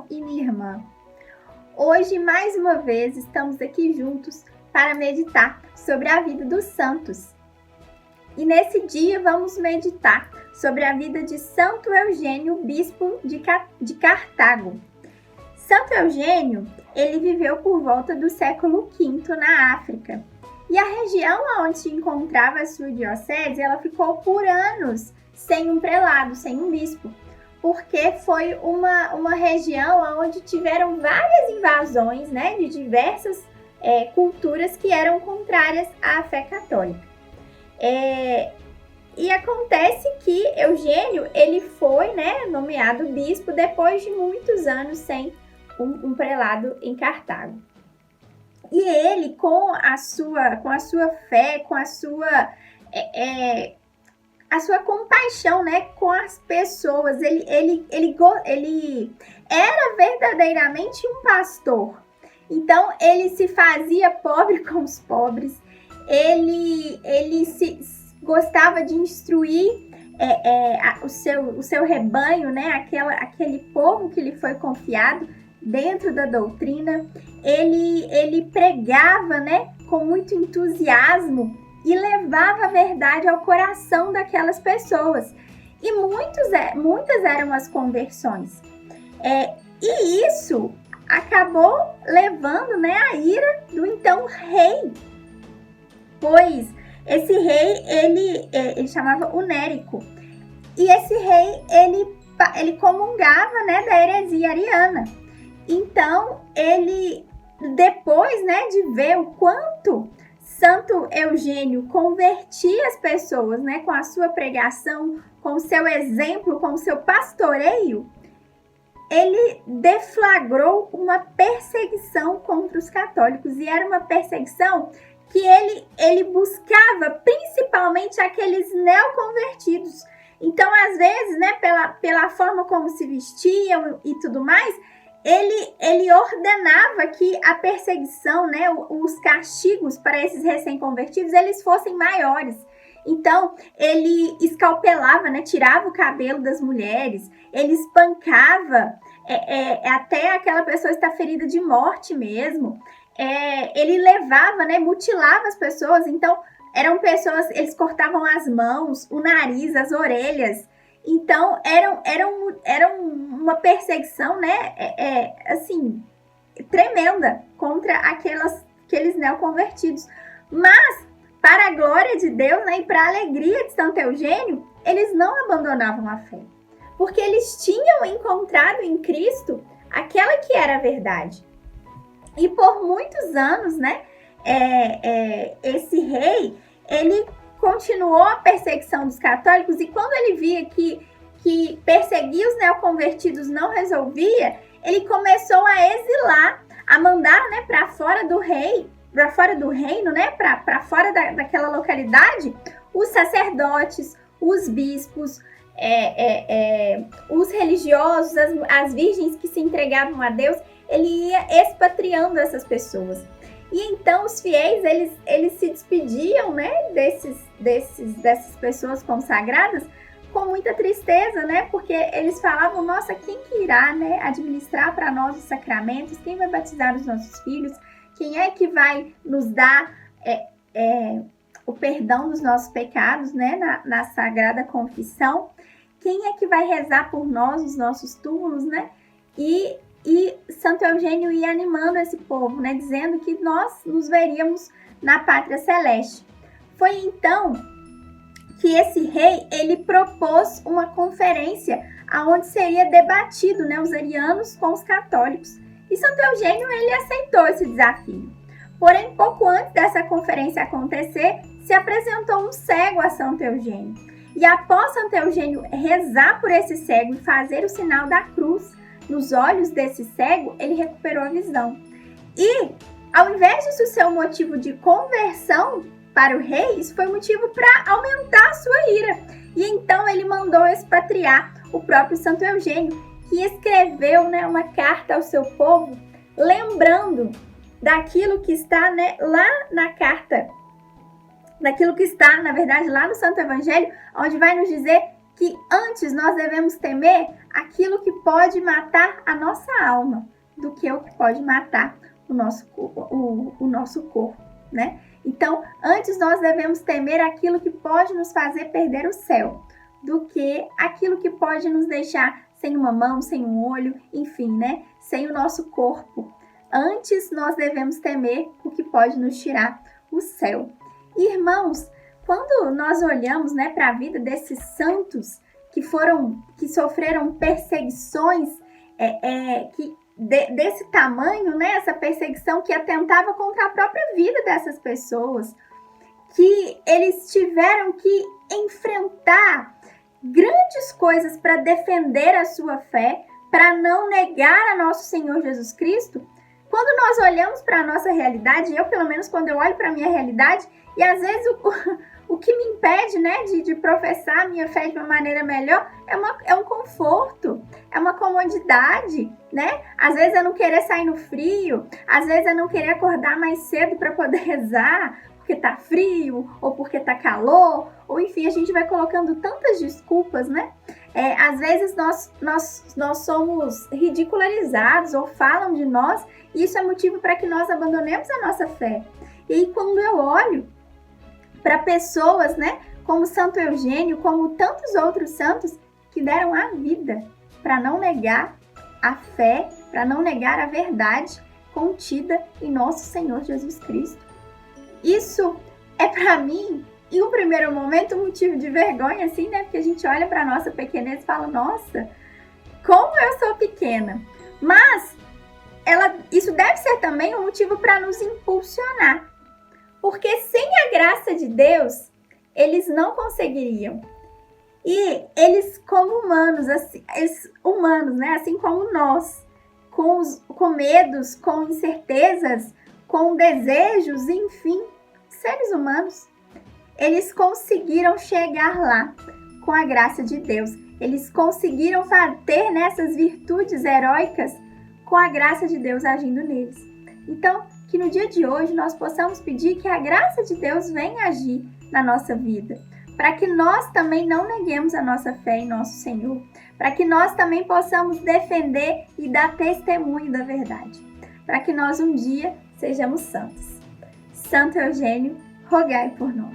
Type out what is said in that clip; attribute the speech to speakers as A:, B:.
A: irmão e minha irmã. Hoje, mais uma vez, estamos aqui juntos para meditar sobre a vida dos santos. E nesse dia vamos meditar sobre a vida de Santo Eugênio, bispo de Cartago. Santo Eugênio, ele viveu por volta do século V na África. E a região onde se encontrava a sua diocese, ela ficou por anos sem um prelado, sem um bispo, porque foi uma região onde tiveram várias invasões, né, de diversas culturas que eram contrárias à fé católica. E acontece que Eugênio, ele foi, né, nomeado bispo depois de muitos anos sem um prelado em Cartago. E ele, com a sua fé, com a sua compaixão, né, com as pessoas, ele era verdadeiramente um pastor. Então, ele se fazia pobre com os pobres, ele gostava de instruir o seu rebanho, né, aquele povo que lhe foi confiado dentro da doutrina. Ele pregava, né, com muito entusiasmo e levava a verdade ao coração daquelas pessoas. E muitas eram as conversões. E isso acabou levando, né, a ira do então rei. Pois esse rei, ele chamava Unérico. E esse rei, ele comungava, né, da heresia ariana. Então, ele, depois, né, de ver o quanto Santo Eugênio convertia as pessoas, né, com a sua pregação, com o seu exemplo, com o seu pastoreio, ele deflagrou uma perseguição contra os católicos. E era uma perseguição que ele buscava principalmente aqueles neoconvertidos. Então, às vezes, né, pela forma como se vestiam e tudo mais, ele ordenava que a perseguição, né, os castigos para esses recém-convertidos, eles fossem maiores. Então, ele escalpelava, né, tirava o cabelo das mulheres, ele espancava até aquela pessoa estar ferida de morte mesmo. Ele levava, né, mutilava as pessoas. Então, eram pessoas, eles cortavam as mãos, o nariz, as orelhas. Então, era uma perseguição, né, assim, tremenda contra aqueles neoconvertidos. Mas, para a glória de Deus, né, e para a alegria de Santo Eugênio, eles não abandonavam a fé. Porque eles tinham encontrado em Cristo aquela que era a verdade. E por muitos anos, né, esse rei, ele continuou a perseguição dos católicos, e quando ele via que perseguir os neoconvertidos não resolvia, ele começou a exilar, a mandar, né, para fora do reino, né, para fora daquela localidade, os sacerdotes, os bispos, os religiosos, as virgens que se entregavam a Deus. Ele ia expatriando essas pessoas. E então os fiéis, eles se despediam, né, dessas pessoas consagradas com muita tristeza, né, porque eles falavam: nossa, quem que irá, né, administrar para nós os sacramentos? Quem vai batizar os nossos filhos? Quem é que vai nos dar o perdão dos nossos pecados, né, na Sagrada Confissão? Quem é que vai rezar por nós nos nossos túmulos, né? E Santo Eugênio ia animando esse povo, né, dizendo que nós nos veríamos na pátria celeste. Foi então que esse rei, ele propôs uma conferência onde seria debatido, né, os arianos com os católicos. E Santo Eugênio, ele aceitou esse desafio. Porém, pouco antes dessa conferência acontecer, se apresentou um cego a Santo Eugênio. E após Santo Eugênio rezar por esse cego e fazer o sinal da cruz nos olhos desse cego, ele recuperou a visão. E, ao invés disso ser um motivo de conversão para o rei, isso foi motivo para aumentar a sua ira. E então ele mandou expatriar o próprio Santo Eugênio, que escreveu, né, uma carta ao seu povo, lembrando daquilo que está, né, lá na carta, daquilo que está, na verdade, lá no Santo Evangelho, onde vai nos dizer que antes nós devemos temer aquilo que pode matar a nossa alma do que o que pode matar o nosso corpo, né? Então, antes nós devemos temer aquilo que pode nos fazer perder o céu do que aquilo que pode nos deixar sem uma mão, sem um olho, enfim, né? Sem o nosso corpo. Antes nós devemos temer o que pode nos tirar o céu. Irmãos, quando nós olhamos, né, para a vida desses santos que sofreram perseguições desse tamanho, né, essa perseguição que atentava contra a própria vida dessas pessoas, que eles tiveram que enfrentar grandes coisas para defender a sua fé, para não negar a nosso Senhor Jesus Cristo. Quando nós olhamos para a nossa realidade, eu pelo menos quando eu olho para a minha realidade, e às vezes o que me impede, né, de professar a minha fé de uma maneira melhor é um conforto, é uma comodidade, né? Às vezes é não querer sair no frio, às vezes é não querer acordar mais cedo para poder rezar, porque tá frio, ou porque tá calor, ou enfim, a gente vai colocando tantas desculpas, né? Às vezes nós somos ridicularizados ou falam de nós, e isso é motivo para que nós abandonemos a nossa fé. E aí, quando eu olho para pessoas, né, como Santo Eugênio, como tantos outros santos que deram a vida para não negar a fé, para não negar a verdade contida em nosso Senhor Jesus Cristo. Isso é para mim, em um primeiro momento, um motivo de vergonha, assim, né? Porque a gente olha para a nossa pequenez e fala, nossa, como eu sou pequena. Mas isso deve ser também um motivo para nos impulsionar. Porque sem a graça de Deus, eles não conseguiriam. E eles, como humanos, né? Assim como nós, com medos, com incertezas, com desejos, enfim, seres humanos, eles conseguiram chegar lá com a graça de Deus. Eles conseguiram ter nessas virtudes heróicas com a graça de Deus agindo neles. Então, que no dia de hoje nós possamos pedir que a graça de Deus venha agir na nossa vida, para que nós também não neguemos a nossa fé em nosso Senhor, para que nós também possamos defender e dar testemunho da verdade, para que nós um dia sejamos santos. Santo Eugênio, rogai por nós.